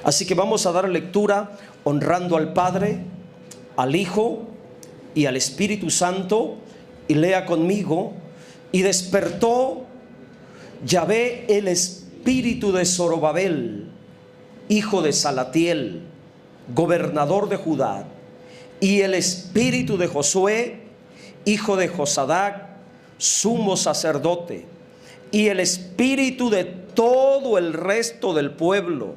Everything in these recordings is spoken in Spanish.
Así que vamos a dar lectura honrando al Padre, al Hijo y al Espíritu Santo. Y lea conmigo: y despertó Yahvé el espíritu de Zorobabel, hijo de Salatiel, gobernador de Judá, y el espíritu de Josué, hijo de Josadac, sumo sacerdote, y el espíritu de todo el resto del pueblo,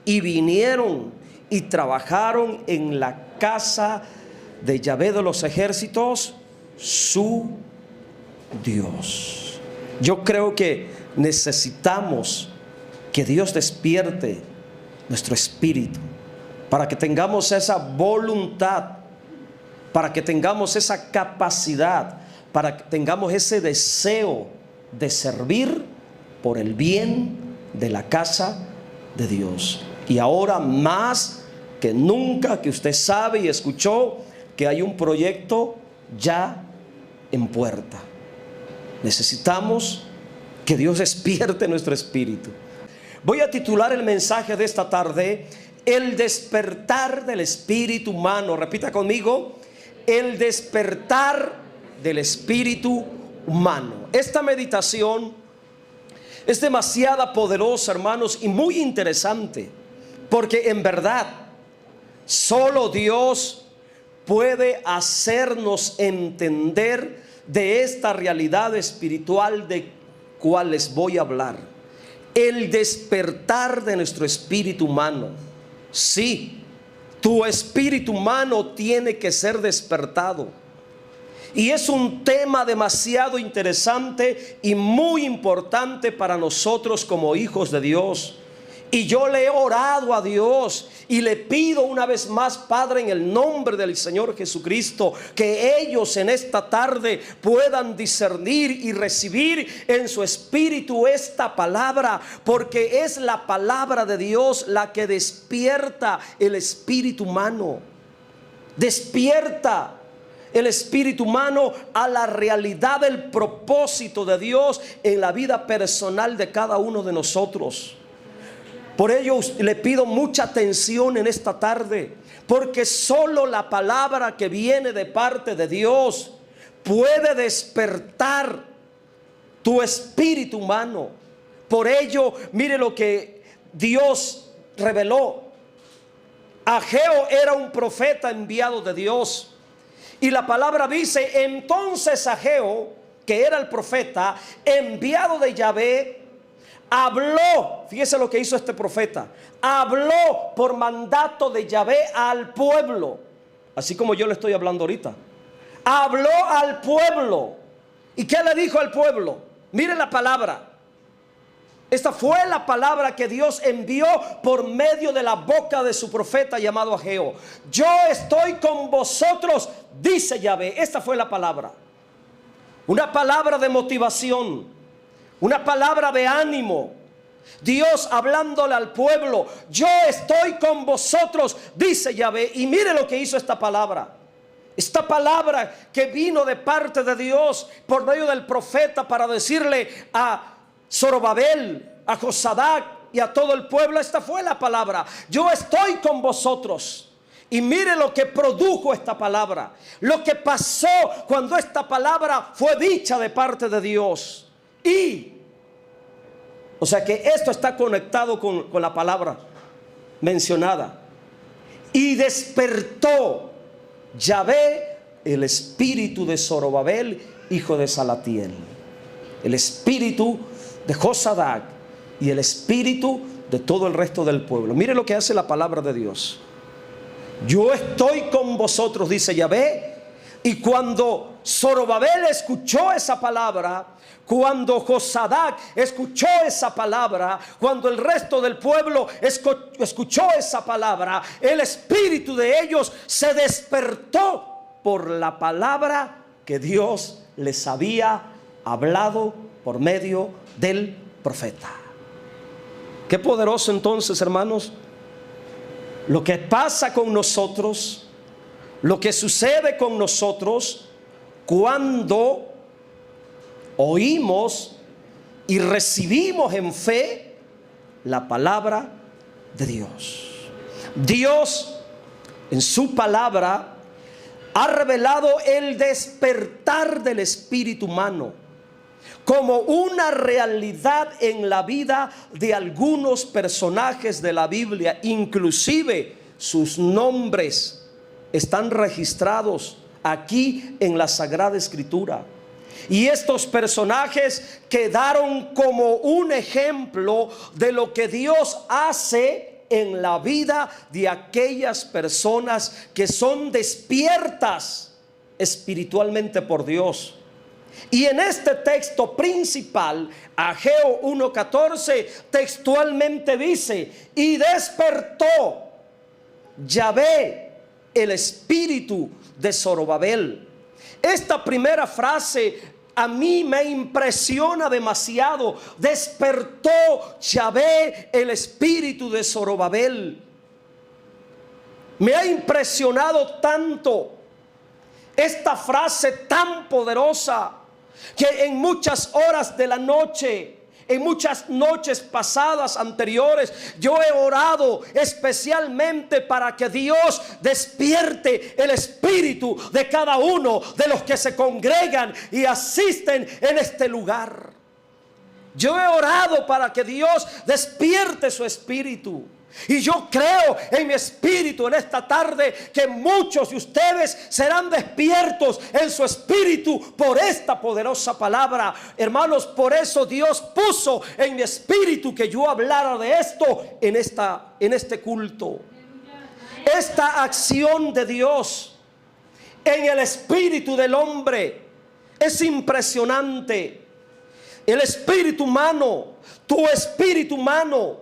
y vinieron y trabajaron en la casa de Yahvé de los ejércitos, su Dios. Yo creo que necesitamos que Dios despierte nuestro espíritu para que tengamos esa voluntad, para que tengamos esa capacidad, para que tengamos ese deseo de servir por el bien de la casa de Dios. Y ahora más que nunca, que usted sabe y escuchó que hay un proyecto ya en puerta. Necesitamos que Dios despierte nuestro espíritu. Voy a titular el mensaje de esta tarde: el despertar del espíritu humano. Repita conmigo: el despertar del espíritu humano. Esta meditación es demasiado poderosa, hermanos, y muy interesante, porque en verdad solo Dios puede hacernos entender de esta realidad espiritual de cual les voy a hablar. El despertar de nuestro espíritu humano. Sí, tu espíritu humano tiene que ser despertado. Y es un tema demasiado interesante y muy importante para nosotros como hijos de Dios. Y yo le he orado a Dios y le pido una vez más, Padre, en el nombre del Señor Jesucristo, que ellos en esta tarde puedan discernir y recibir en su espíritu esta palabra, porque es la palabra de Dios la que despierta el espíritu humano. Despierta el espíritu humano a la realidad del propósito de Dios en la vida personal de cada uno de nosotros. Por ello le pido mucha atención en esta tarde, porque solo la palabra que viene de parte de Dios puede despertar tu espíritu humano. Por ello, mire lo que Dios reveló. Ageo era un profeta enviado de Dios, y la palabra dice: entonces Ageo, que era el profeta enviado de Yahvé, habló. Fíjese lo que hizo este profeta: habló por mandato de Yahvé al pueblo, así como yo le estoy hablando ahorita. Habló al pueblo. ¿Y qué le dijo al pueblo? Mire la palabra. Esta fue la palabra que Dios envió por medio de la boca de su profeta llamado Ageo. Yo estoy con vosotros, dice Yahvé. Esta fue la palabra. Una palabra de motivación, una palabra de ánimo. Dios hablándole al pueblo: yo estoy con vosotros, dice Yahvé. Y mire lo que hizo esta palabra. Esta palabra que vino de parte de Dios por medio del profeta para decirle a Zorobabel, a Josadac y a todo el pueblo. Esta fue la palabra: yo estoy con vosotros. Y mire lo que produjo esta palabra, lo que pasó cuando esta palabra fue dicha de parte de Dios. O sea que esto está conectado con la palabra mencionada. Y despertó Yahvé el espíritu de Zorobabel, hijo de Salatiel, el espíritu de Josadac y el espíritu de todo el resto del pueblo. Mire lo que hace la palabra de Dios: yo estoy con vosotros, dice Yahvé. Y cuando Zorobabel escuchó esa palabra, cuando Josadac escuchó esa palabra, cuando el resto del pueblo escuchó esa palabra, el espíritu de ellos se despertó por la palabra que Dios les había hablado por medio del profeta. Qué poderoso entonces, hermanos, lo que pasa con nosotros, lo que sucede con nosotros cuando oímos y recibimos en fe la palabra de Dios. Dios en su palabra ha revelado el despertar del espíritu humano como una realidad en la vida de algunos personajes de la Biblia. Inclusive sus nombres están registrados aquí en la Sagrada Escritura. Y estos personajes quedaron como un ejemplo de lo que Dios hace en la vida de aquellas personas que son despiertas espiritualmente por Dios. Y en este texto principal, Ageo 1:14, textualmente dice: y despertó Yahvé el espíritu de Zorobabel. Esta primera frase a mí me impresiona demasiado. Despertó Yahvé el espíritu de Zorobabel. Me ha impresionado tanto esta frase tan poderosa, que en muchas horas de la noche, en muchas noches pasadas anteriores, yo he orado especialmente para que Dios despierte el espíritu de cada uno de los que se congregan y asisten en este lugar. Yo he orado para que Dios despierte su espíritu. Y yo creo en mi espíritu en esta tarde que muchos de ustedes serán despiertos en su espíritu por esta poderosa palabra. Hermanos, por eso Dios puso en mi espíritu que yo hablara de esto en este culto. Esta acción de Dios en el espíritu del hombre es impresionante. El espíritu humano, tu espíritu humano,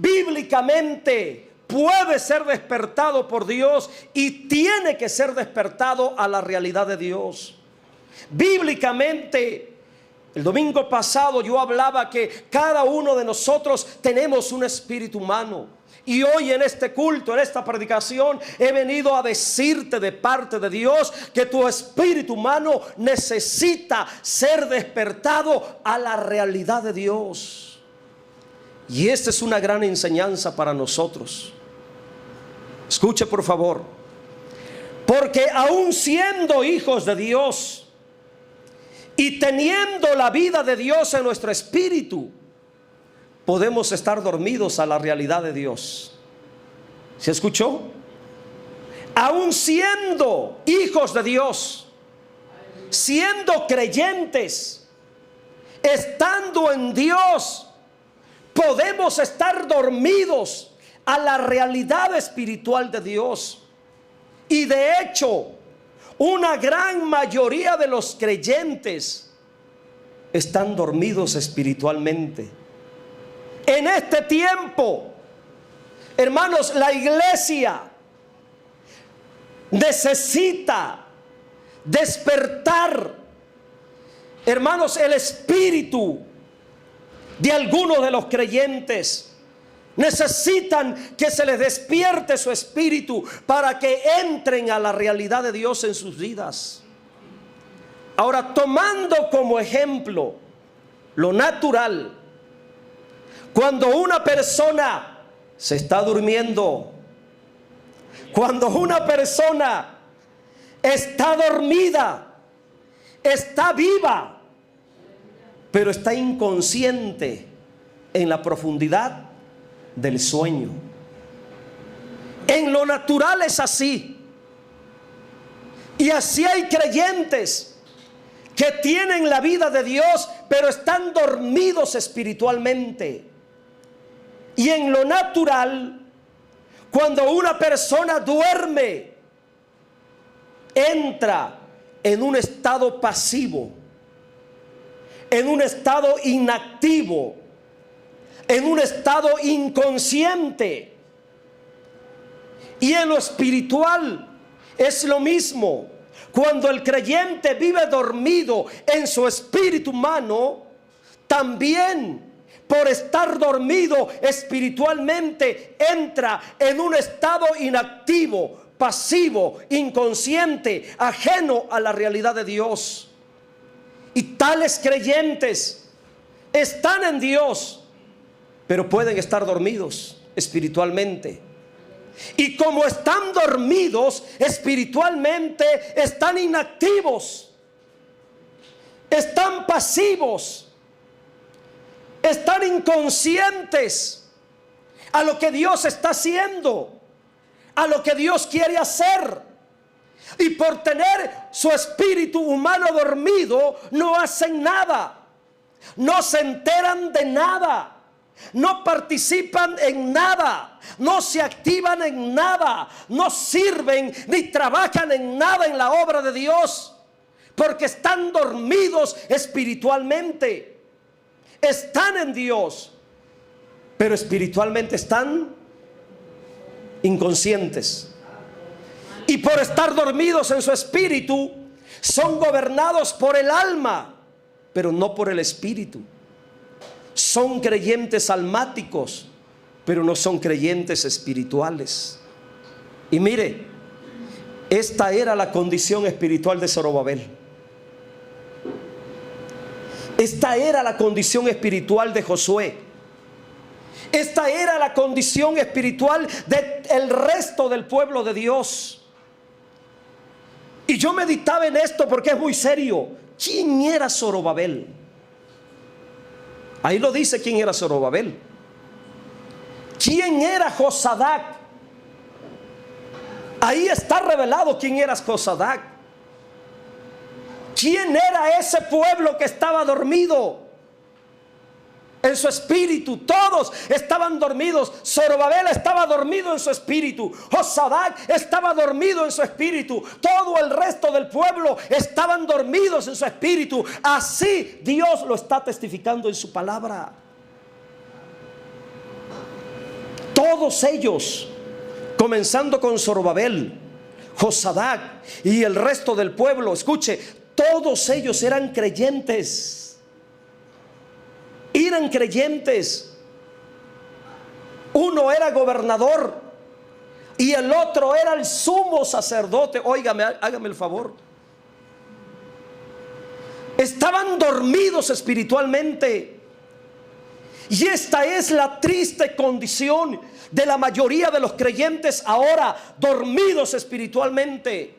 bíblicamente puede ser despertado por Dios y tiene que ser despertado a la realidad de Dios. Bíblicamente, el domingo pasado yo hablaba que cada uno de nosotros tenemos un espíritu humano. Y hoy en este culto, en esta predicación, he venido a decirte de parte de Dios que tu espíritu humano necesita ser despertado a la realidad de Dios. Y esta es una gran enseñanza para nosotros. Escuche por favor. Porque aun siendo hijos de Dios y teniendo la vida de Dios en nuestro espíritu, podemos estar dormidos a la realidad de Dios. ¿Se escuchó? Aun siendo hijos de Dios, siendo creyentes, estando en Dios, podemos estar dormidos a la realidad espiritual de Dios. Y de hecho, una gran mayoría de los creyentes están dormidos espiritualmente. En este tiempo, hermanos, la iglesia necesita despertar, hermanos, el espíritu de algunos de los creyentes. Necesitan que se les despierte su espíritu para que entren a la realidad de Dios en sus vidas. Ahora, tomando como ejemplo lo natural, cuando una persona se está durmiendo, cuando una persona está dormida, está viva, pero está inconsciente en la profundidad del sueño. En lo natural es así. Y así hay creyentes que tienen la vida de Dios, pero están dormidos espiritualmente. Y en lo natural, cuando una persona duerme, entra en un estado pasivo, en un estado inactivo, en un estado inconsciente. Y en lo espiritual es lo mismo. Cuando el creyente vive dormido en su espíritu humano, también por estar dormido espiritualmente entra en un estado inactivo, pasivo, inconsciente, ajeno a la realidad de Dios. Y tales creyentes están en Dios, pero pueden estar dormidos espiritualmente. Y como están dormidos espiritualmente, están inactivos, están pasivos, están inconscientes a lo que Dios está haciendo, a lo que Dios quiere hacer. Y por tener su espíritu humano dormido, no hacen nada, no se enteran de nada, no participan en nada, no se activan en nada, no sirven ni trabajan en nada en la obra de Dios, porque están dormidos espiritualmente. Están en Dios, pero espiritualmente están inconscientes. Y por estar dormidos en su espíritu, son gobernados por el alma, pero no por el espíritu. Son creyentes almáticos, pero no son creyentes espirituales. Y mire, esta era la condición espiritual de Zorobabel. Esta era la condición espiritual de Josué. Esta era la condición espiritual del resto del pueblo de Dios. Y yo meditaba en esto porque es muy serio. ¿Quién era Zorobabel? Ahí lo dice quién era Zorobabel. ¿Quién era Josadac? Ahí está revelado quién era Josadac. ¿Quién era ese pueblo que estaba dormido en su espíritu? Todos estaban dormidos. Zorobabel estaba dormido en su espíritu. Josadac estaba dormido en su espíritu. Todo el resto del pueblo estaban dormidos en su espíritu. Así Dios lo está testificando en su palabra. Todos ellos, comenzando con Zorobabel, Josadac y el resto del pueblo, escuche, todos ellos eran creyentes. Eran creyentes. Uno era gobernador y el otro era el sumo sacerdote. Óigame, hágame el favor. Estaban dormidos espiritualmente. Y esta es la triste condición de la mayoría de los creyentes ahora, dormidos espiritualmente,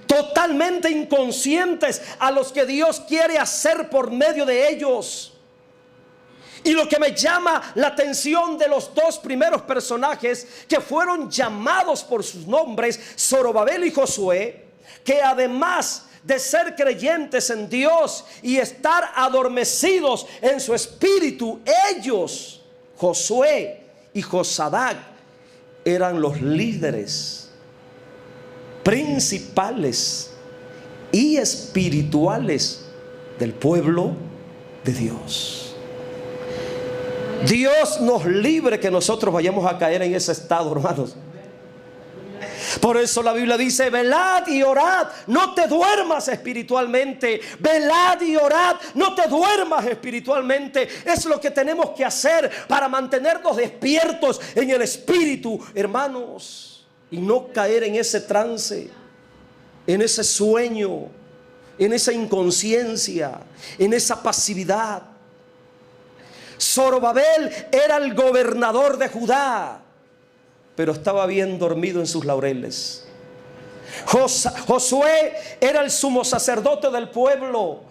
totalmente inconscientes a los que Dios quiere hacer por medio de ellos. Y lo que me llama la atención de los dos primeros personajes que fueron llamados por sus nombres, Zorobabel y Josué, que además de ser creyentes en Dios y estar adormecidos en su espíritu, ellos, Josué y Josadac, eran los líderes principales y espirituales del pueblo de Dios. Dios nos libre que nosotros vayamos a caer en ese estado, hermanos. Por eso la Biblia dice: velad y orad, no te duermas espiritualmente. Velad y orad, no te duermas espiritualmente. Es lo que tenemos que hacer para mantenernos despiertos en el espíritu, hermanos, y no caer en ese trance, en ese sueño, en esa inconsciencia, en esa pasividad. Zorobabel era el gobernador de Judá, pero estaba bien dormido en sus laureles. Josué era el sumo sacerdote del pueblo,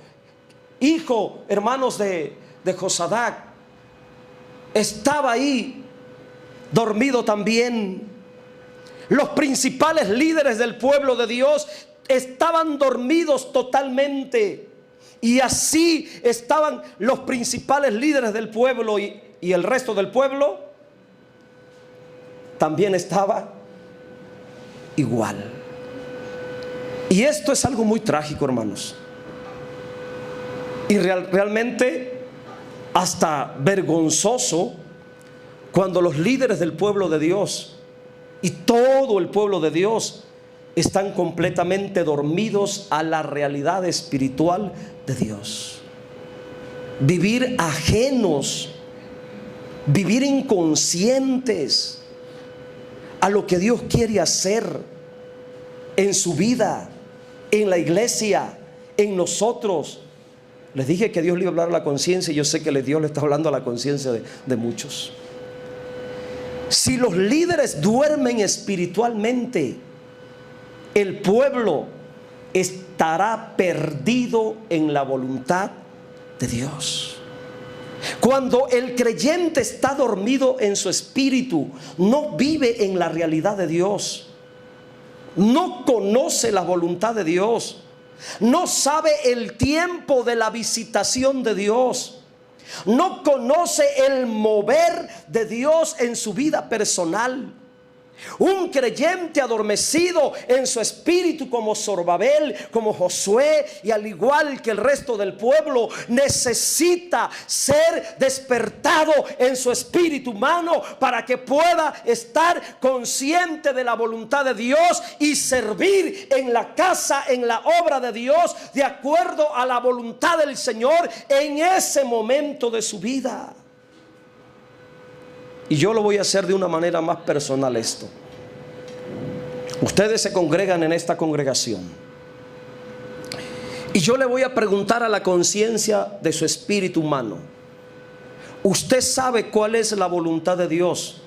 hijo, hermanos, de Josadac. Estaba ahí dormido también. Los principales líderes del pueblo de Dios estaban dormidos totalmente. Y así estaban los principales líderes del pueblo, y el resto del pueblo también estaba igual. Y esto es algo muy trágico, hermanos, y realmente hasta vergonzoso, cuando los líderes del pueblo de Dios y todo el pueblo de Dios están completamente dormidos a la realidad espiritual de Dios. Vivir ajenos, vivir inconscientes a lo que Dios quiere hacer en su vida, en la iglesia, en nosotros. Les dije que Dios le iba a hablar a la conciencia, y yo sé que Dios le está hablando a la conciencia de muchos. Si los líderes duermen espiritualmente, el pueblo estará perdido en la voluntad de Dios. Cuando el creyente está dormido en su espíritu, no vive en la realidad de Dios, no conoce la voluntad de Dios, no sabe el tiempo de la visitación de Dios, no conoce el mover de Dios en su vida personal. Un creyente adormecido en su espíritu, como Zorobabel, como Josué, y al igual que el resto del pueblo, necesita ser despertado en su espíritu humano para que pueda estar consciente de la voluntad de Dios y servir en la casa, en la obra de Dios, de acuerdo a la voluntad del Señor en ese momento de su vida. Y yo lo voy a hacer de una manera más personal esto. Ustedes se congregan en esta congregación, y yo le voy a preguntar a la conciencia de su espíritu humano: ¿usted sabe cuál es la voluntad de Dios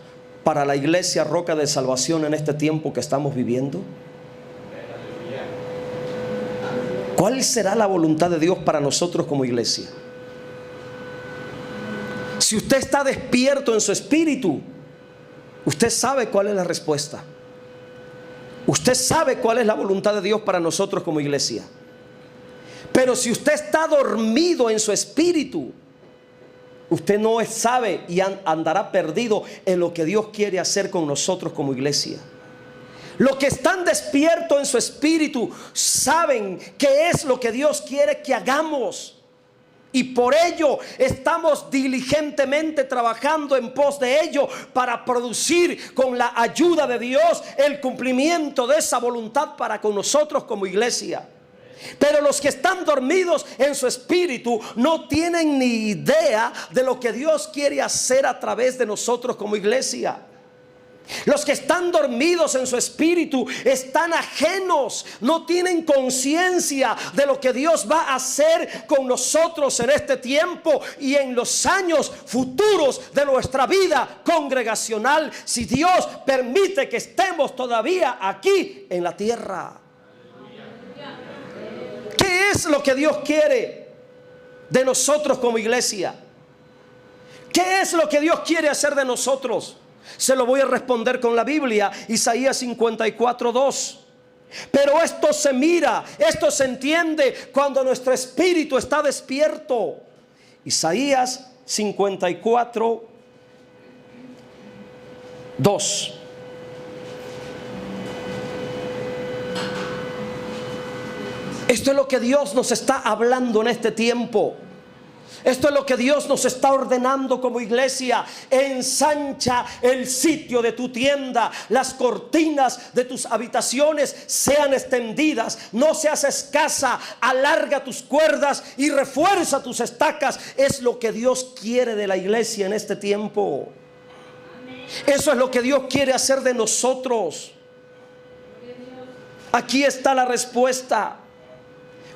para la iglesia Roca de Salvación en este tiempo que estamos viviendo? ¿Cuál será la voluntad de Dios para nosotros como iglesia? Si usted está despierto en su espíritu, usted sabe cuál es la respuesta. Usted sabe cuál es la voluntad de Dios para nosotros como iglesia. Pero si usted está dormido en su espíritu, usted no sabe y andará perdido en lo que Dios quiere hacer con nosotros como iglesia. Los que están despiertos en su espíritu saben qué es lo que Dios quiere que hagamos. Y por ello estamos diligentemente trabajando en pos de ello, para producir con la ayuda de Dios el cumplimiento de esa voluntad para con nosotros como iglesia. Pero los que están dormidos en su espíritu no tienen ni idea de lo que Dios quiere hacer a través de nosotros como iglesia. Los que están dormidos en su espíritu están ajenos, no tienen conciencia de lo que Dios va a hacer con nosotros en este tiempo y en los años futuros de nuestra vida congregacional, si Dios permite que estemos todavía aquí en la tierra. ¿Qué es lo que Dios quiere de nosotros como iglesia? ¿Qué es lo que Dios quiere hacer de nosotros? Se lo voy a responder con la Biblia, Isaías 54:2. Pero esto se mira, esto se entiende cuando nuestro espíritu está despierto. Isaías 54:2. Esto es lo que Dios nos está hablando en este tiempo. Esto es lo que Dios nos está ordenando como iglesia. Ensancha el sitio de tu tienda, las cortinas de tus habitaciones sean extendidas, no seas escasa, alarga tus cuerdas y refuerza tus estacas. Es lo que Dios quiere de la iglesia en este tiempo. Eso es lo que Dios quiere hacer de nosotros. Aquí está la respuesta.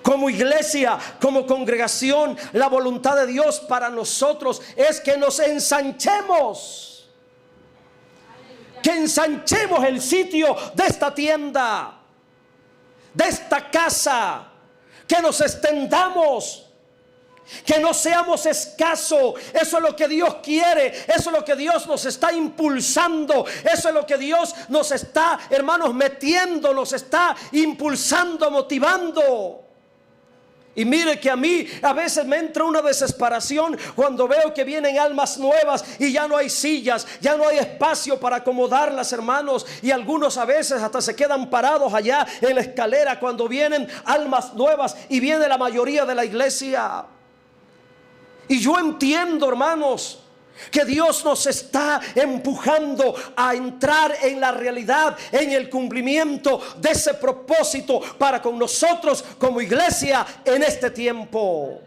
Como iglesia, como congregación, la voluntad de Dios para nosotros es que nos ensanchemos. Que ensanchemos el sitio de esta tienda, de esta casa. Que nos extendamos. Que no seamos escasos. Eso es lo que Dios quiere. Eso es lo que Dios nos está impulsando. Eso es lo que Dios nos está, hermanos, metiendo. Nos está impulsando, motivando. Y mire que a mí a veces me entra una desesperación cuando veo que vienen almas nuevas y ya no hay sillas, ya no hay espacio para acomodarlas, hermanos. Y algunos a veces hasta se quedan parados allá en la escalera cuando vienen almas nuevas y viene la mayoría de la iglesia. Y yo entiendo, hermanos, que Dios nos está empujando a entrar en la realidad, en el cumplimiento de ese propósito para con nosotros como iglesia en este tiempo.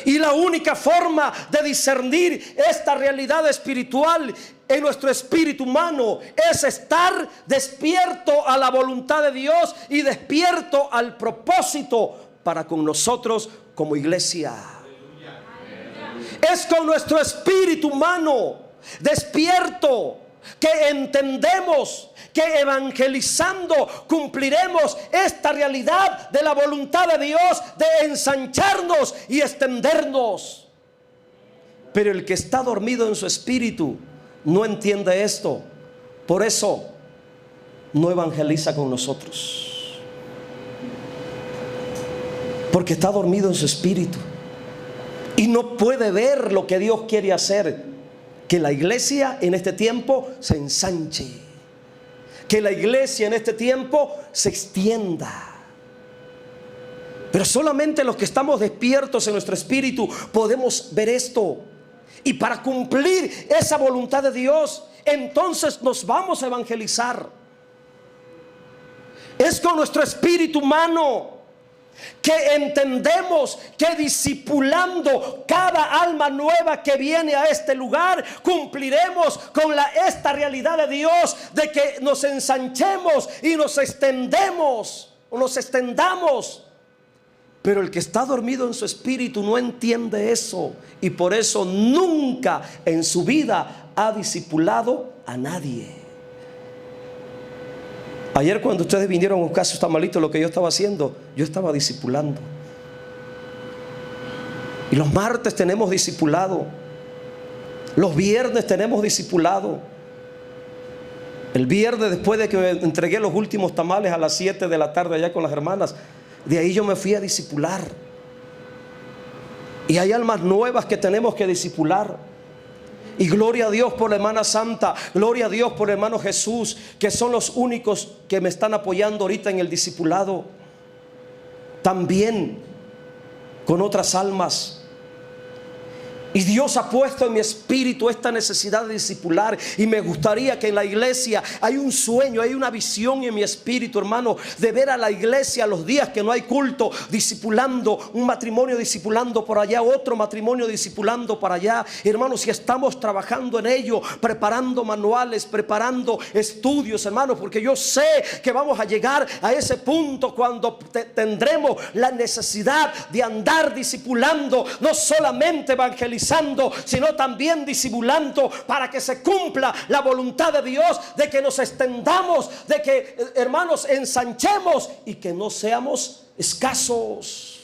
Y la única forma de discernir esta realidad espiritual en nuestro espíritu humano es estar despierto a la voluntad de Dios y despierto al propósito para con nosotros como iglesia. Es con nuestro espíritu humano despierto, que entendemos que evangelizando cumpliremos esta realidad de la voluntad de Dios de ensancharnos y extendernos. Pero el que está dormido en su espíritu no entiende esto. Por eso no evangeliza con nosotros, porque está dormido en su espíritu y no puede ver lo que Dios quiere hacer: que la iglesia en este tiempo se ensanche, que la iglesia en este tiempo se extienda. Pero solamente los que estamos despiertos en nuestro espíritu podemos ver esto. Y para cumplir esa voluntad de Dios, entonces nos vamos a evangelizar. Es con nuestro espíritu humano que entendemos que discipulando cada alma nueva que viene a este lugar, cumpliremos con esta realidad de Dios de que nos ensanchemos y nos extendamos o nos extendamos. Pero el que está dormido en su espíritu no entiende eso, y por eso nunca en su vida ha discipulado a nadie. Ayer, cuando ustedes vinieron a buscar sus tamalitos, lo que yo estaba haciendo, yo estaba discipulando. Y los martes tenemos discipulado, los viernes tenemos discipulado. El viernes, después de que me entregué los últimos tamales a las 7 de la tarde allá con las hermanas, de ahí yo me fui a discipular. Y hay almas nuevas que tenemos que discipular. Y gloria a Dios por la hermana Santa, gloria a Dios por el hermano Jesús, que son los únicos que me están apoyando ahorita en el discipulado. También con otras almas. Y Dios ha puesto en mi espíritu esta necesidad de discipular. Y me gustaría que en la iglesia hay un sueño, hay una visión en mi espíritu, hermano, de ver a la iglesia los días que no hay culto, discipulando, un matrimonio discipulando por allá, otro matrimonio discipulando para allá. Hermanos, si estamos trabajando en ello, preparando manuales, preparando estudios, hermanos, porque yo sé que vamos a llegar a ese punto cuando tendremos la necesidad de andar discipulando, no solamente evangelizando, sino también disimulando, para que se cumpla la voluntad de Dios, de que nos extendamos, de que, hermanos, ensanchemos y que no seamos escasos.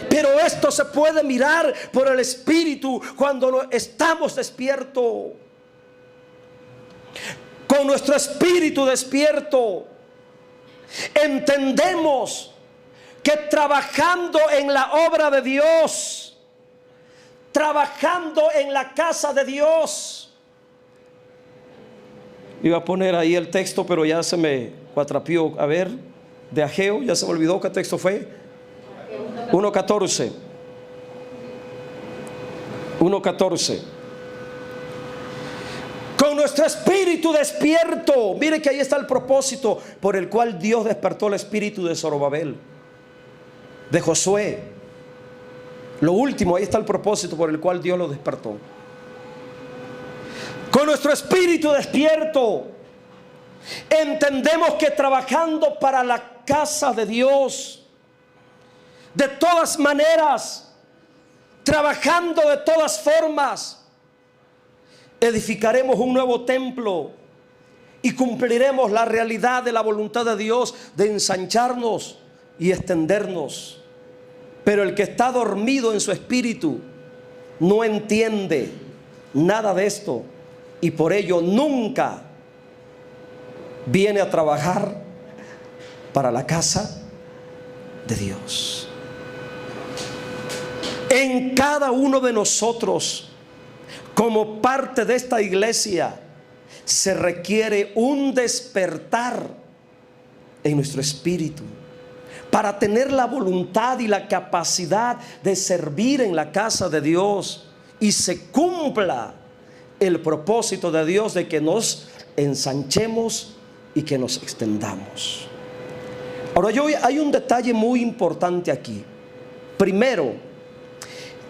Pero esto se puede mirar por el espíritu cuando estamos despiertos. Con nuestro espíritu despierto entendemos que trabajando en la obra de Dios, trabajando en la casa de Dios. Iba a poner ahí el texto, pero ya se me cuatrapió. A ver, de Ageo, ya se me olvidó qué texto fue. 1:14. 1:14. Con nuestro espíritu despierto. Mire que ahí está el propósito por el cual Dios despertó el espíritu de Zorobabel, de Josué. Lo último, ahí está el propósito por el cual Dios lo despertó. Con nuestro espíritu despierto entendemos que trabajando para la casa de Dios, de todas maneras, trabajando de todas formas, edificaremos un nuevo templo y cumpliremos la realidad de la voluntad de Dios de ensancharnos y extendernos. Pero el que está dormido en su espíritu no entiende nada de esto, y por ello nunca viene a trabajar para la casa de Dios. En cada uno de nosotros, como parte de esta iglesia, se requiere un despertar en nuestro espíritu, para tener la voluntad y la capacidad de servir en la casa de Dios y se cumpla el propósito de Dios de que nos ensanchemos y que nos extendamos. Ahora, hay un detalle muy importante aquí. Primero,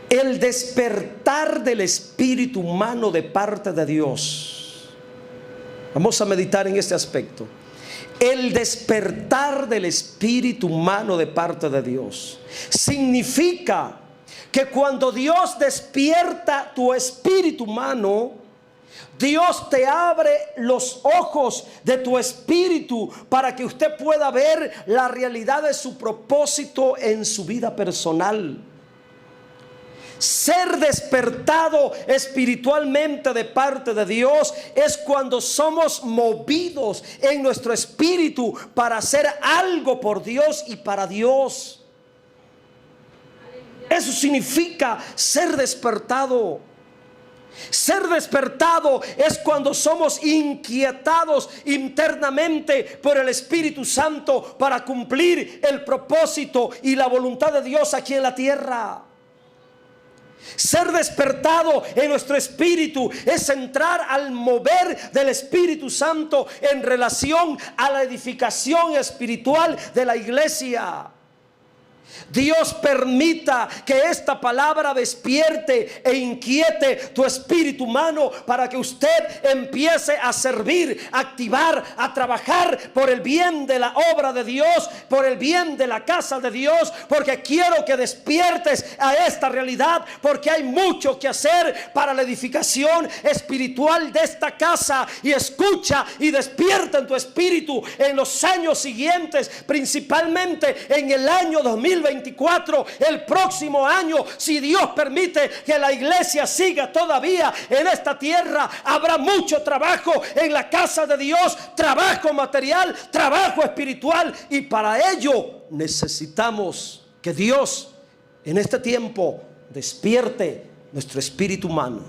el despertar del espíritu humano de parte de Dios. Vamos a meditar en este aspecto. El despertar del espíritu humano de parte de Dios significa que cuando Dios despierta tu espíritu humano, Dios te abre los ojos de tu espíritu para que usted pueda ver la realidad de su propósito en su vida personal. Ser despertado espiritualmente de parte de Dios es cuando somos movidos en nuestro espíritu para hacer algo por Dios y para Dios. Eso significa ser despertado. Ser despertado es cuando somos inquietados internamente por el Espíritu Santo para cumplir el propósito y la voluntad de Dios aquí en la tierra. Ser despertado en nuestro espíritu es entrar al mover del Espíritu Santo en relación a la edificación espiritual de la iglesia. Dios permita que esta palabra despierte e inquiete tu espíritu humano para que usted empiece a servir, a activar, a trabajar por el bien de la obra de Dios, por el bien de la casa de Dios, porque quiero que despiertes a esta realidad, porque hay mucho que hacer para la edificación espiritual de esta casa. Y escucha y despierta en tu espíritu en los años siguientes, principalmente en el año 2024, el próximo año, si Dios permite que la iglesia siga todavía en esta tierra, habrá mucho trabajo en la casa de Dios, trabajo material, trabajo espiritual, y para ello necesitamos que Dios en este tiempo despierte nuestro espíritu humano.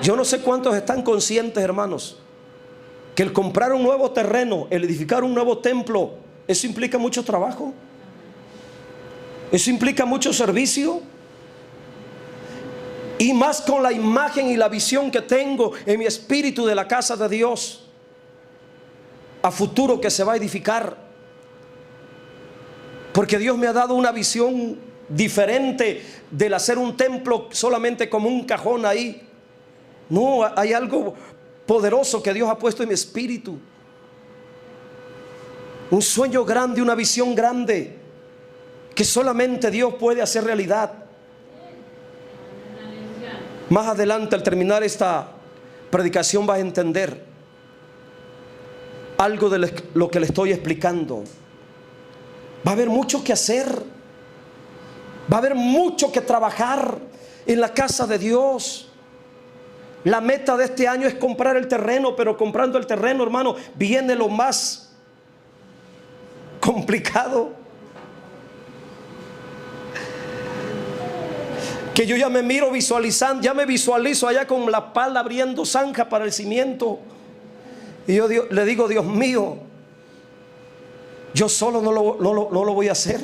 Yo no sé cuántos están conscientes, hermanos, que el comprar un nuevo terreno, el edificar un nuevo templo, eso implica mucho trabajo. Eso implica mucho servicio. Y más con la imagen y la visión que tengo en mi espíritu de la casa de Dios a futuro que se va a edificar. Porque Dios me ha dado una visión diferente del hacer un templo solamente como un cajón ahí. No, hay algo poderoso que Dios ha puesto en mi espíritu. Un sueño grande, una visión grande que solamente Dios puede hacer realidad. Más adelante, al terminar esta predicación, vas a entender algo de lo que le estoy explicando. Va a haber mucho que hacer, va a haber mucho que trabajar en la casa de Dios. La meta de este año es comprar el terreno, pero comprando el terreno, hermano, viene lo más complicado. Que yo ya me miro visualizando, ya me visualizo allá con la pala abriendo zanja para el cimiento. Y yo le digo, Dios mío, yo solo no lo voy a hacer.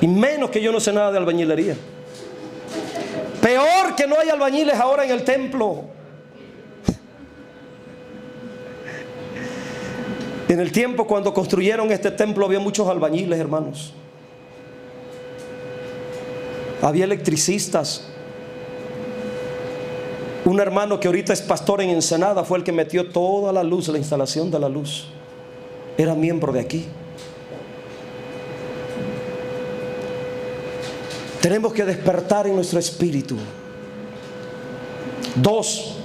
Y menos que yo no sé nada de albañilería. Peor que no hay albañiles ahora en el templo. En el tiempo cuando construyeron este templo había muchos albañiles, hermanos. Había electricistas. Un hermano que ahorita es pastor en Ensenada fue el que metió toda la luz, la instalación de la luz. Era miembro de aquí. Tenemos que despertar en nuestro espíritu. 2.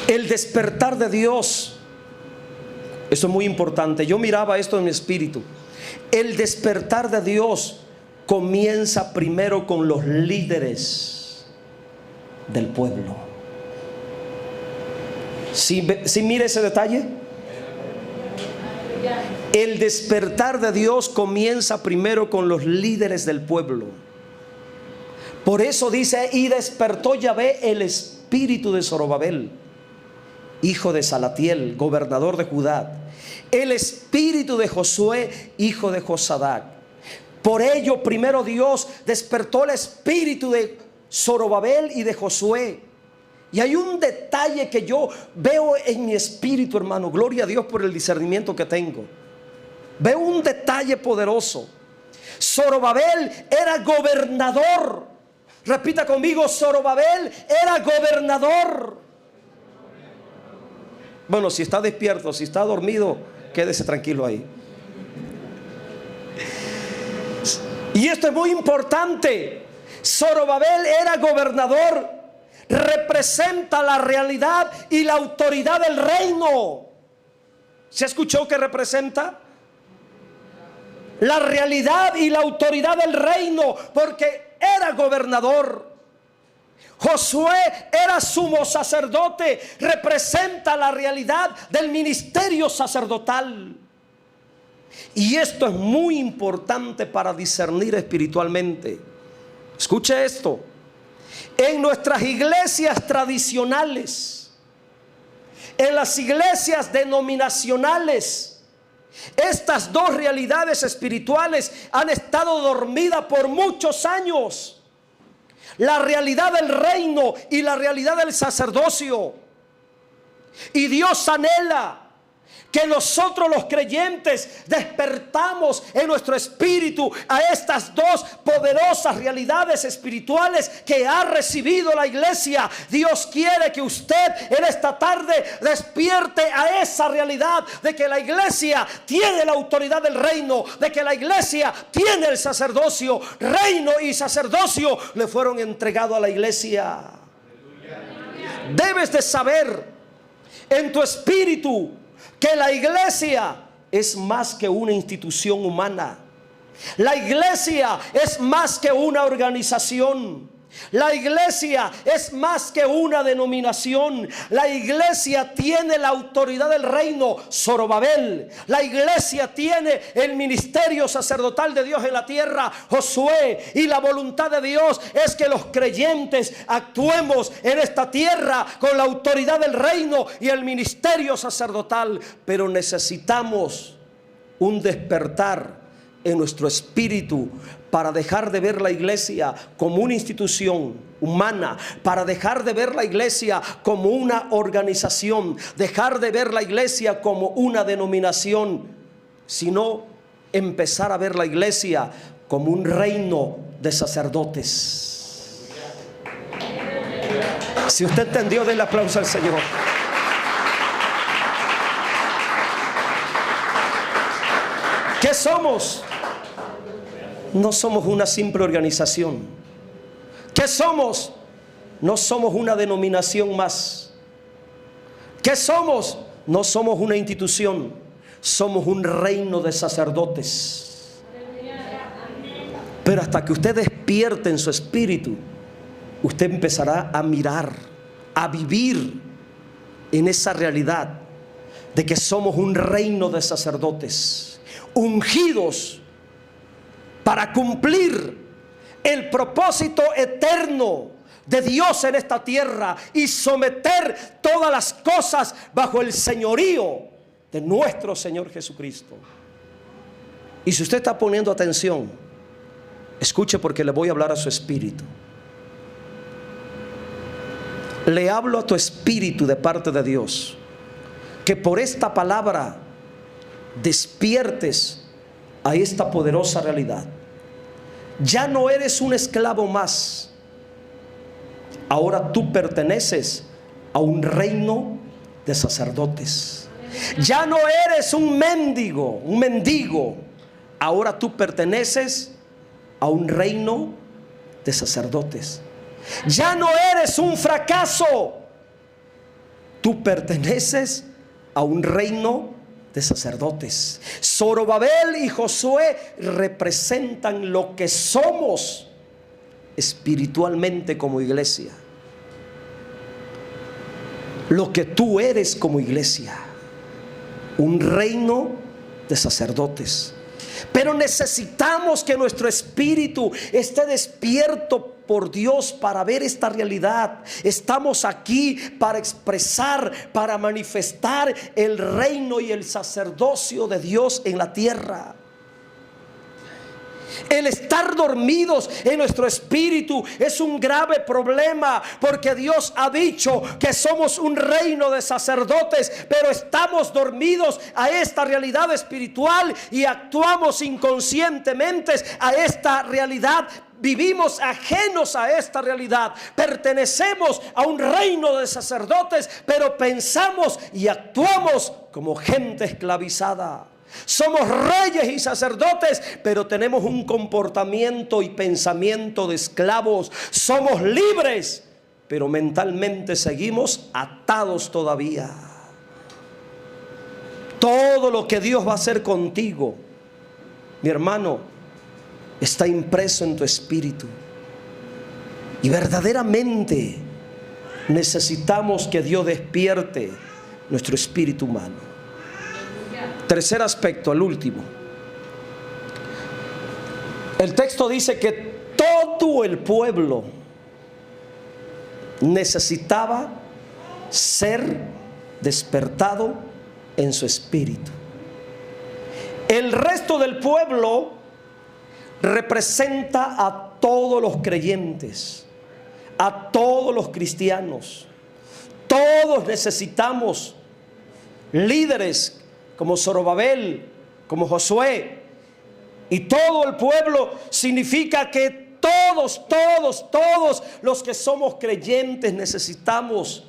El despertar de Dios. Eso es muy importante. Yo miraba esto en mi espíritu. El despertar de Dios comienza primero con los líderes del pueblo. ¿Sí mire ese detalle? El despertar de Dios comienza primero con los líderes del pueblo. Por eso dice: y despertó Yahvé el espíritu de Zorobabel, hijo de Salatiel, gobernador de Judá, el espíritu de Josué, hijo de Josadac. Por ello primero Dios despertó el espíritu de Zorobabel y de Josué. Y hay un detalle que yo veo en mi espíritu, hermano. Gloria a Dios por el discernimiento que tengo. Veo un detalle poderoso. Zorobabel era gobernador. Repita conmigo: Zorobabel era gobernador. Bueno, si está despierto, si está dormido, quédese tranquilo ahí. Y esto es muy importante. Zorobabel era gobernador, representa la realidad y la autoridad del reino. ¿Se escuchó que representa? La realidad y la autoridad del reino, porque era gobernador. Josué era sumo sacerdote, representa la realidad del ministerio sacerdotal. Y esto es muy importante para discernir espiritualmente. Escuche esto. En nuestras iglesias tradicionales, en las iglesias denominacionales, estas dos realidades espirituales han estado dormidas por muchos años. La realidad del reino y la realidad del sacerdocio. Y Dios anhela que nosotros los creyentes despertamos en nuestro espíritu a estas dos poderosas realidades espirituales que ha recibido la iglesia. Dios quiere que usted en esta tarde despierte a esa realidad de que la iglesia tiene la autoridad del reino, de que la iglesia tiene el sacerdocio. Reino y sacerdocio le fueron entregados a la iglesia. Debes de saber en tu espíritu que la iglesia es más que una institución humana. La iglesia es más que una organización. La iglesia es más que una denominación. La iglesia tiene la autoridad del reino, Zorobabel. La iglesia tiene el ministerio sacerdotal de Dios en la tierra, Josué. Y la voluntad de Dios es que los creyentes actuemos en esta tierra con la autoridad del reino y el ministerio sacerdotal. Pero necesitamos un despertar en nuestro espíritu para dejar de ver la iglesia como una institución humana, para dejar de ver la iglesia como una organización, dejar de ver la iglesia como una denominación, sino empezar a ver la iglesia como un reino de sacerdotes. Si usted entendió, denle aplauso al Señor. ¿Qué somos? No somos una simple organización. ¿Qué somos? No somos una denominación más. ¿Qué somos? No somos una institución. Somos un reino de sacerdotes. Pero hasta que usted despierte en su espíritu, usted empezará a mirar, a vivir en esa realidad de que somos un reino de sacerdotes, ungidos para cumplir el propósito eterno de Dios en esta tierra y someter todas las cosas bajo el señorío de nuestro Señor Jesucristo. Y si usted está poniendo atención, escuche, porque le voy a hablar a su espíritu. Le hablo a tu espíritu de parte de Dios, que por esta palabra despiertes a esta poderosa realidad. Ya no eres un esclavo más. Ahora tú perteneces a un reino de sacerdotes. Ya no eres un mendigo. Ahora tú perteneces a un reino de sacerdotes. Ya no eres un fracaso. Tú perteneces a un reino de sacerdotes. Zorobabel y Josué representan lo que somos espiritualmente como iglesia. Lo que tú eres como iglesia. Un reino de sacerdotes. Pero necesitamos que nuestro espíritu esté despierto por Dios para ver esta realidad. Estamos aquí para expresar, para manifestar el reino y el sacerdocio de Dios en la tierra. El estar dormidos en nuestro espíritu es un grave problema, porque Dios ha dicho que somos un reino de sacerdotes, pero estamos dormidos a esta realidad espiritual y actuamos inconscientemente a esta realidad. Vivimos ajenos a esta realidad. Pertenecemos a un reino de sacerdotes, pero pensamos y actuamos como gente esclavizada. Somos reyes y sacerdotes, pero tenemos un comportamiento y pensamiento de esclavos. Somos libres, pero mentalmente seguimos atados todavía. Todo lo que Dios va a hacer contigo, mi hermano, está impreso en tu espíritu. Y verdaderamente necesitamos que Dios despierte nuestro espíritu humano. Tercer aspecto, el último. El texto dice que todo el pueblo necesitaba ser despertado en su espíritu. El resto del pueblo representa a todos los creyentes, a todos los cristianos. Todos necesitamos líderes como Zorobabel, como Josué. Y todo el pueblo significa que todos los que somos creyentes necesitamos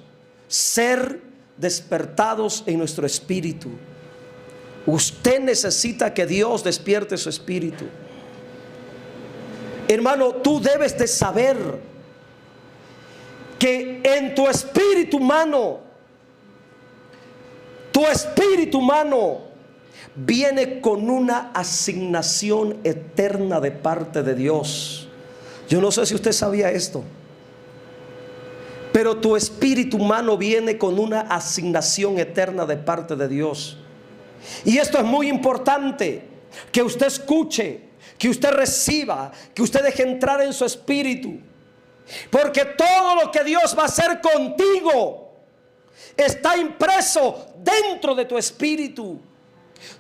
ser despertados en nuestro espíritu. Usted necesita que Dios despierte su espíritu. Hermano, tú debes de saber que en tu espíritu humano, viene con una asignación eterna de parte de Dios. Yo no sé si usted sabía esto, pero tu espíritu humano viene con una asignación eterna de parte de Dios. Y esto es muy importante, que usted escuche, que usted reciba, que usted deje entrar en su espíritu. Porque todo lo que Dios va a hacer contigo está impreso dentro de tu espíritu.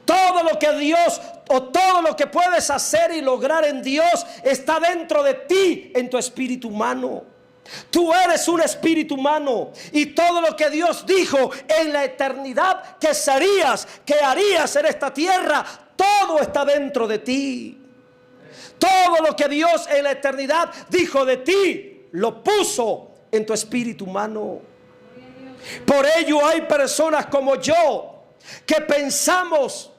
Todo lo que Dios, o todo lo que puedes hacer y lograr en Dios, está dentro de ti, en tu espíritu humano. Tú eres un espíritu humano, y todo lo que Dios dijo en la eternidad que serías, que harías en esta tierra, todo está dentro de ti. Todo lo que Dios en la eternidad dijo de ti, lo puso en tu espíritu humano. Por ello hay personas como yo que pensamos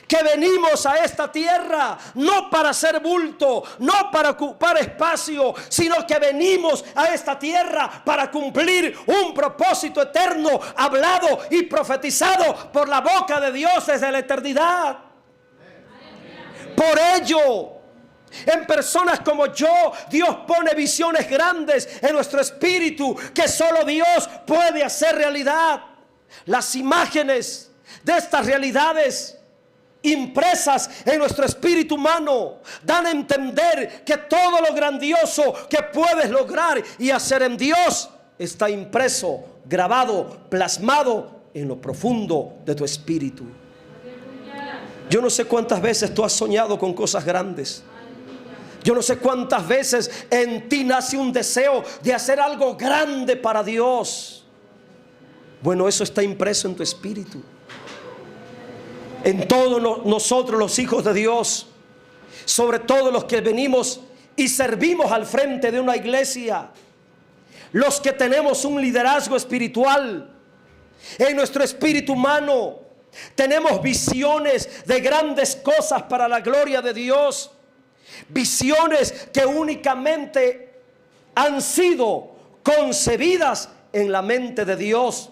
que venimos a esta tierra no para hacer bulto, no para ocupar espacio, sino que venimos a esta tierra para cumplir un propósito eterno, hablado y profetizado por la boca de Dios desde la eternidad. Por ello, en personas como yo, Dios pone visiones grandes en nuestro espíritu que solo Dios puede hacer realidad. Las imágenes de estas realidades impresas en nuestro espíritu humano dan a entender que todo lo grandioso que puedes lograr y hacer en Dios está impreso, grabado, plasmado en lo profundo de tu espíritu. Yo no sé cuántas veces tú has soñado con cosas grandes. Yo no sé cuántas veces en ti nace un deseo de hacer algo grande para Dios. Bueno, eso está impreso en tu espíritu. En todos nosotros, los hijos de Dios, sobre todo los que venimos y servimos al frente de una iglesia, los que tenemos un liderazgo espiritual, en nuestro espíritu humano tenemos visiones de grandes cosas para la gloria de Dios. Visiones que únicamente han sido concebidas en la mente de Dios,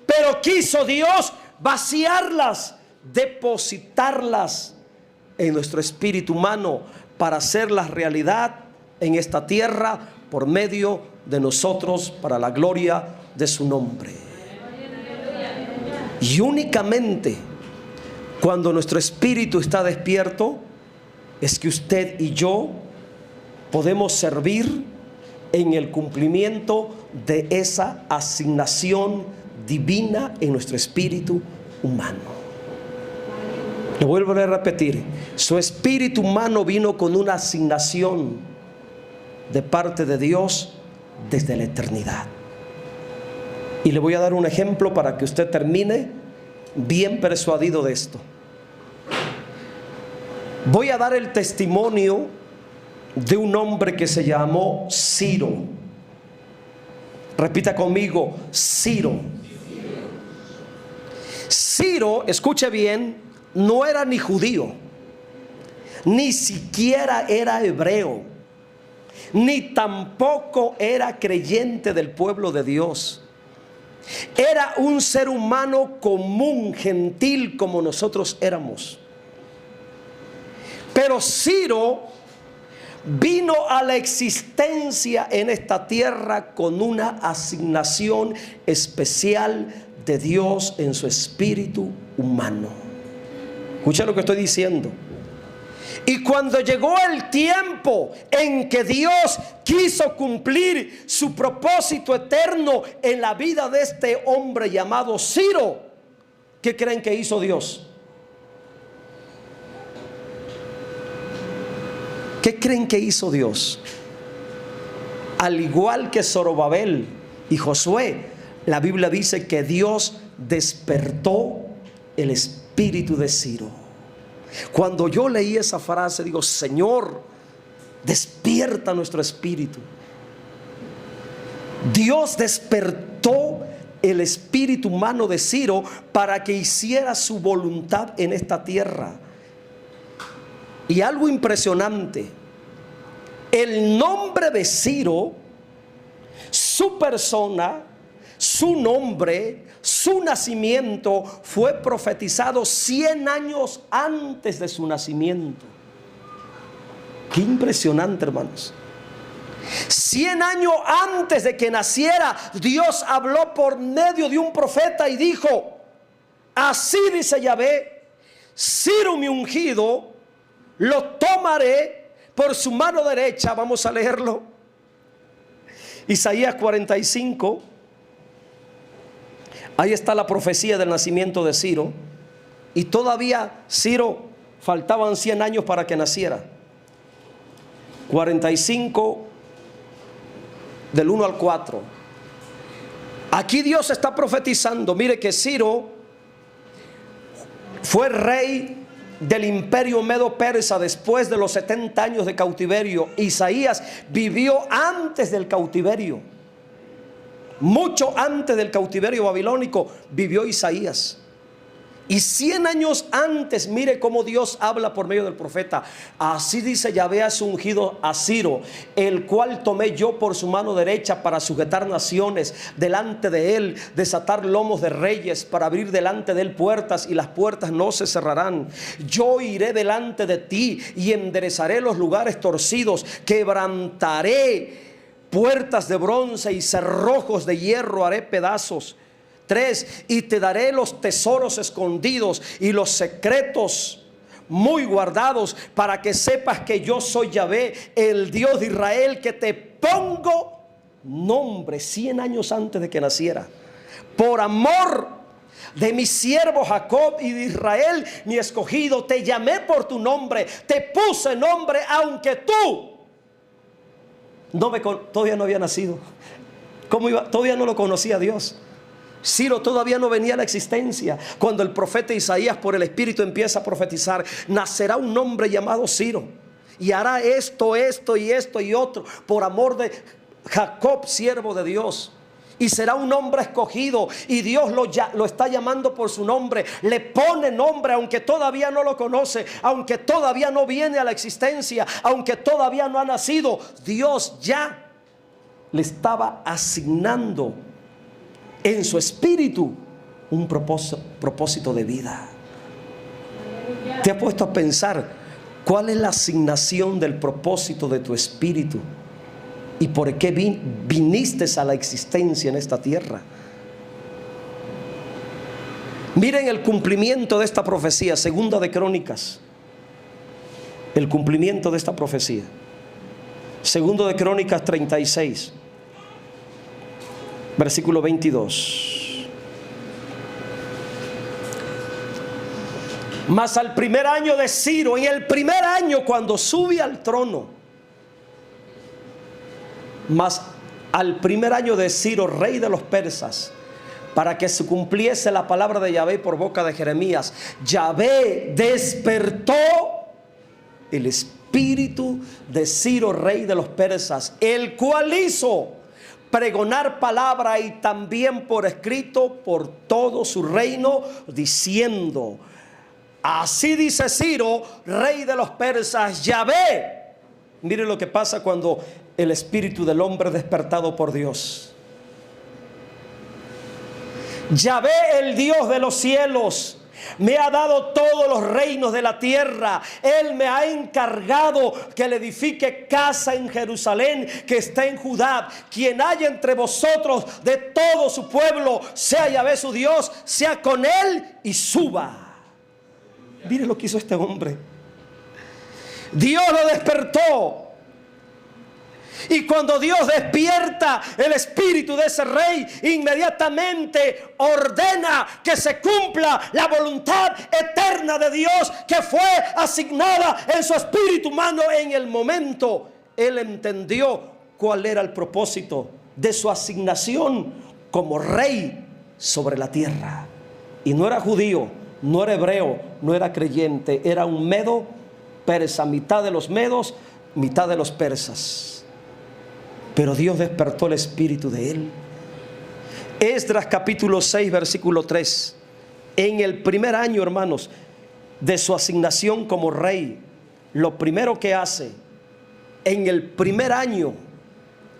pero quiso Dios vaciarlas, depositarlas en nuestro espíritu humano para hacerlas realidad en esta tierra por medio de nosotros, para la gloria de su nombre. Y únicamente cuando nuestro espíritu está despierto es que usted y yo podemos servir en el cumplimiento de esa asignación divina en nuestro espíritu humano. Lo vuelvo a repetir: su espíritu humano vino con una asignación de parte de Dios desde la eternidad. Y le voy a dar un ejemplo para que usted termine bien persuadido de esto. Voy a dar el testimonio de un hombre que se llamó Ciro. Repita conmigo: Ciro. Ciro, escuche bien, no era ni judío, ni siquiera era hebreo, ni tampoco era creyente del pueblo de Dios. Era un ser humano común, gentil, como nosotros éramos. Pero Ciro vino a la existencia en esta tierra con una asignación especial de Dios en su espíritu humano. Escucha lo que estoy diciendo. Y cuando llegó el tiempo en que Dios quiso cumplir su propósito eterno en la vida de este hombre llamado Ciro, ¿qué creen que hizo Dios? ¿Qué creen que hizo Dios? Al igual que Zorobabel y Josué, la Biblia dice que Dios despertó el espíritu de Ciro. Cuando yo leí esa frase, digo: Señor, despierta nuestro espíritu. Dios despertó el espíritu humano de Ciro para que hiciera su voluntad en esta tierra. Y algo impresionante, el nombre de Ciro, su persona, su nombre, su nacimiento fue profetizado 100 años antes de su nacimiento. Qué impresionante, hermanos. 100 años antes de que naciera, Dios habló por medio de un profeta y dijo: así dice Yahvé, Ciro mi ungido, lo tomaré por su mano derecha. Vamos a leerlo. Isaías 45. Ahí está la profecía del nacimiento de Ciro. Y todavía Ciro faltaban 100 años para que naciera. 45 del 1 al 4. Aquí Dios está profetizando. Mire que Ciro fue rey del imperio medo-persa después de los 70 años de cautiverio. Isaías vivió antes del cautiverio. Mucho antes del cautiverio babilónico vivió Isaías. Y 100 años antes, mire cómo Dios habla por medio del profeta. Así dice Yahvé a su ungido a Ciro, el cual tomé yo por su mano derecha para sujetar naciones delante de él, desatar lomos de reyes, para abrir delante de él puertas, y las puertas no se cerrarán. Yo iré delante de ti y enderezaré los lugares torcidos, quebrantaré puertas de bronce y cerrojos de hierro haré pedazos. 3. Y te daré los tesoros escondidos y los secretos muy guardados, para que sepas que yo soy Yahvé, el Dios de Israel, que te pongo nombre 100 años antes de que naciera. Por amor de mi siervo Jacob y de Israel, mi escogido, te llamé por tu nombre, te puse nombre, aunque tú todavía no había nacido. ¿Cómo iba? Todavía no lo conocía a Dios. Ciro todavía no venía a la existencia. Cuando el profeta Isaías por el Espíritu empieza a profetizar: nacerá un hombre llamado Ciro, y hará esto, esto y esto y otro, por amor de Jacob, siervo de Dios. Y será un hombre escogido, y Dios lo está llamando por su nombre. Le pone nombre, aunque todavía no lo conoce, aunque todavía no viene a la existencia, aunque todavía no ha nacido. Dios ya le estaba asignando en su espíritu un propósito de vida. ¿Te has puesto a pensar cuál es la asignación del propósito de tu espíritu? ¿Y por qué viniste a la existencia en esta tierra? Miren el cumplimiento de esta profecía, Segunda de Crónicas. El cumplimiento de esta profecía, Segundo de Crónicas 36, versículo 22. Mas al primer año de Ciro, en el primer año cuando sube al trono, mas al primer año de Ciro, rey de los persas, para que se cumpliese la palabra de Yahvé por boca de Jeremías, Yahvé despertó el espíritu de Ciro, rey de los persas, el cual hizo pregonar palabra y también por escrito por todo su reino, diciendo: Así dice Ciro, rey de los persas, Yahvé. Mire lo que pasa cuando el espíritu del hombre es despertado por Dios. Yahvé, el Dios de los cielos, me ha dado todos los reinos de la tierra. Él me ha encargado que le edifique casa en Jerusalén, que está en Judá. Quien haya entre vosotros de todo su pueblo, sea Yahvé su Dios, sea con él y suba. Mire lo que hizo este hombre. Dios lo despertó. Y cuando Dios despierta el espíritu de ese rey, inmediatamente ordena que se cumpla la voluntad eterna de Dios, que fue asignada en su espíritu humano en el momento. Él entendió cuál era el propósito de su asignación como rey sobre la tierra. Y no era judío, no era hebreo, no era creyente, era un medo persa, mitad de los medos, mitad de los persas. Pero Dios despertó el espíritu de él. Esdras capítulo 6 versículo 3. En el primer año, hermanos, de su asignación como rey, lo primero que hace, en el primer año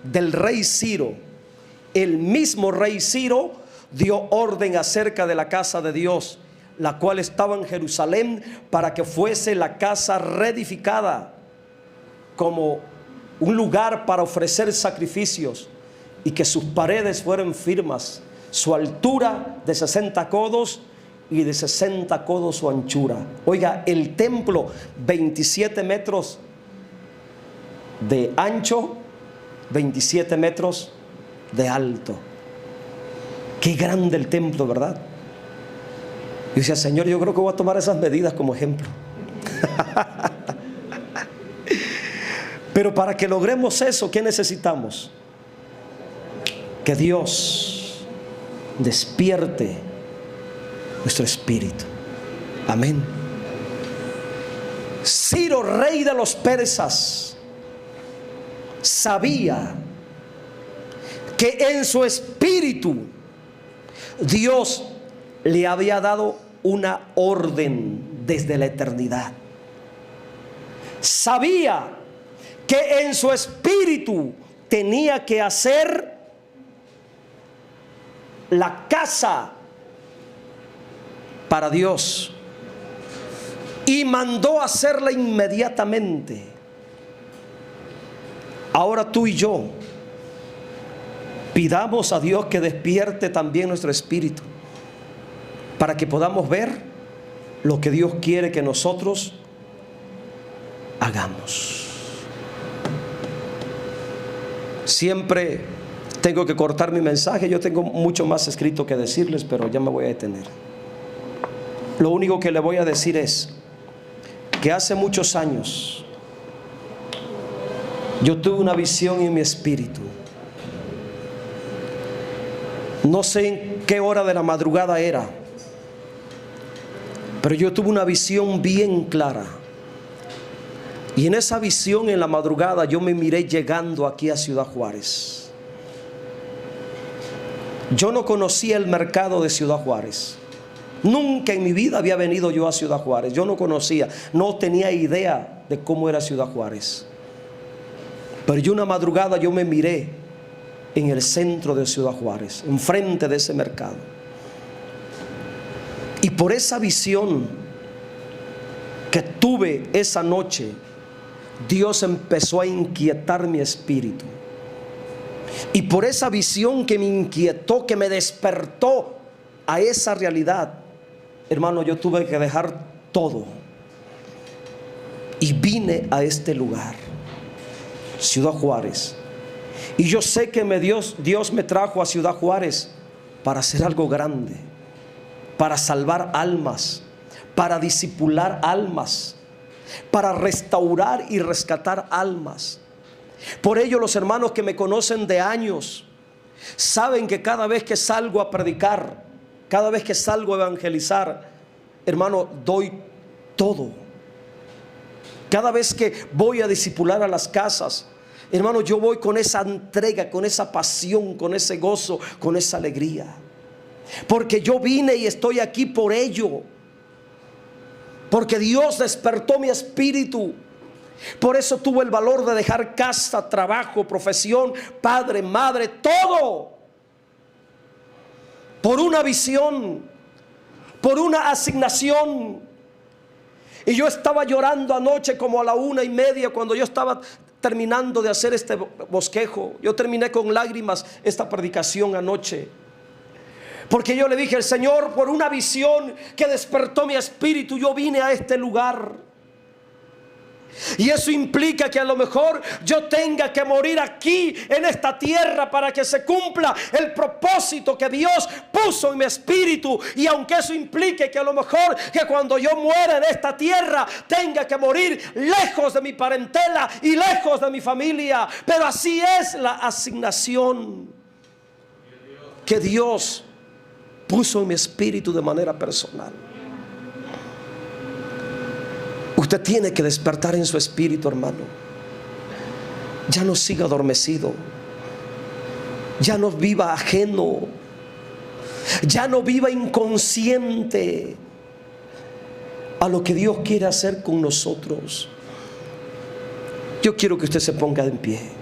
del rey Ciro, el mismo rey Ciro dio orden acerca de la casa de Dios, la cual estaba en Jerusalén, para que fuese la casa reedificada como un lugar para ofrecer sacrificios, y que sus paredes fueran firmes, su altura de 60 codos y de 60 codos su anchura. Oiga, el templo 27 metros de ancho, 27 metros de alto. Qué grande el templo, ¿verdad? Yo decía, Señor, yo creo que voy a tomar esas medidas como ejemplo. Pero para que logremos eso, ¿qué necesitamos? Que Dios despierte nuestro espíritu. Amén. Ciro, rey de los persas, sabía que en su espíritu Dios le había dado una orden desde la eternidad. Sabía que en su espíritu tenía que hacer la casa para Dios, y mandó hacerla inmediatamente. Ahora tú y yo pidamos a Dios que despierte también nuestro espíritu, para que podamos ver lo que Dios quiere que nosotros hagamos. Siempre tengo que cortar mi mensaje. Yo tengo mucho más escrito que decirles, pero ya me voy a detener. Lo único que le voy a decir es que hace muchos años yo tuve una visión en mi espíritu. No sé en qué hora de la madrugada era, pero yo tuve una visión bien clara. Y en esa visión, en la madrugada, yo me miré llegando aquí a Ciudad Juárez. Yo no conocía el mercado de Ciudad Juárez. Nunca en mi vida había venido yo a Ciudad Juárez. Yo no conocía, no tenía idea de cómo era Ciudad Juárez. Pero yo una madrugada yo me miré en el centro de Ciudad Juárez, enfrente de ese mercado. Y por esa visión que tuve esa noche, Dios empezó a inquietar mi espíritu. Y por esa visión que me inquietó, que me despertó a esa realidad, hermano, yo tuve que dejar todo y vine a este lugar, Ciudad Juárez. Y yo sé que Dios me trajo a Ciudad Juárez para hacer algo grande, para salvar almas, para discipular almas, para restaurar y rescatar almas. Por ello, los hermanos que me conocen de años saben que cada vez que salgo a predicar, cada vez que salgo a evangelizar, hermano, doy todo. Cada vez que voy a discipular a las casas, hermano, yo voy con esa entrega, con esa pasión, con ese gozo, con esa alegría. Porque yo vine y estoy aquí por ello. Porque Dios despertó mi espíritu. Por eso tuve el valor de dejar casa, trabajo, profesión, padre, madre, todo. Por una visión, por una asignación. Y yo estaba llorando anoche como a la 1:30 cuando yo estaba terminando de hacer este bosquejo. Yo terminé con lágrimas esta predicación anoche. Porque yo le dije al Señor, por una visión que despertó mi espíritu, yo vine a este lugar. Y eso implica que a lo mejor yo tenga que morir aquí en esta tierra para que se cumpla el propósito que Dios puso en mi espíritu. Y aunque eso implique que a lo mejor que cuando yo muera en esta tierra tenga que morir lejos de mi parentela y lejos de mi familia, pero así es la asignación que Dios puso en mi espíritu de manera personal. Usted tiene que despertar en su espíritu, hermano. Ya no siga adormecido. Ya no viva ajeno. Ya no viva inconsciente a lo que Dios quiere hacer con nosotros. Yo quiero que usted se ponga en pie.